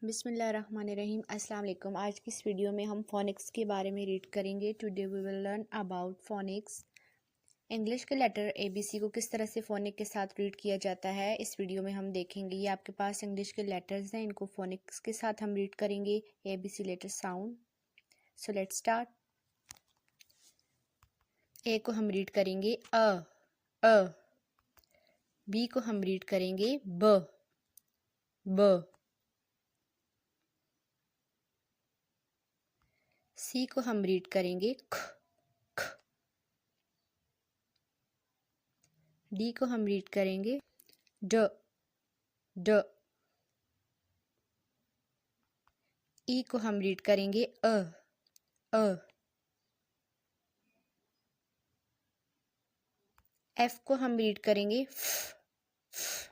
बिस्मिल्लाहिर्रहमानिर्रहीम। अस्सलाम वालेकुम। आज की इस वीडियो में हम फोनिक्स के बारे में रीड करेंगे। Today we will learn about phonics. English के लेटर ABC को किस तरह से फोनिक के साथ रीड किया जाता है इस वीडियो में हम देखेंगे। ये आपके पास इंग्लिश के लेटर्स हैं, इनको फोनिक्स के साथ हम रीड करेंगे। ABC letter sound. So let's start. A को हम रीड करेंगे अ। बी को हम रीड करेंगे ब। सी को हम रीड करेंगे ख। डी को हम रीड करेंगे ड। ई को हम रीड करेंगे अ। एफ को हम रीड करेंगे फ।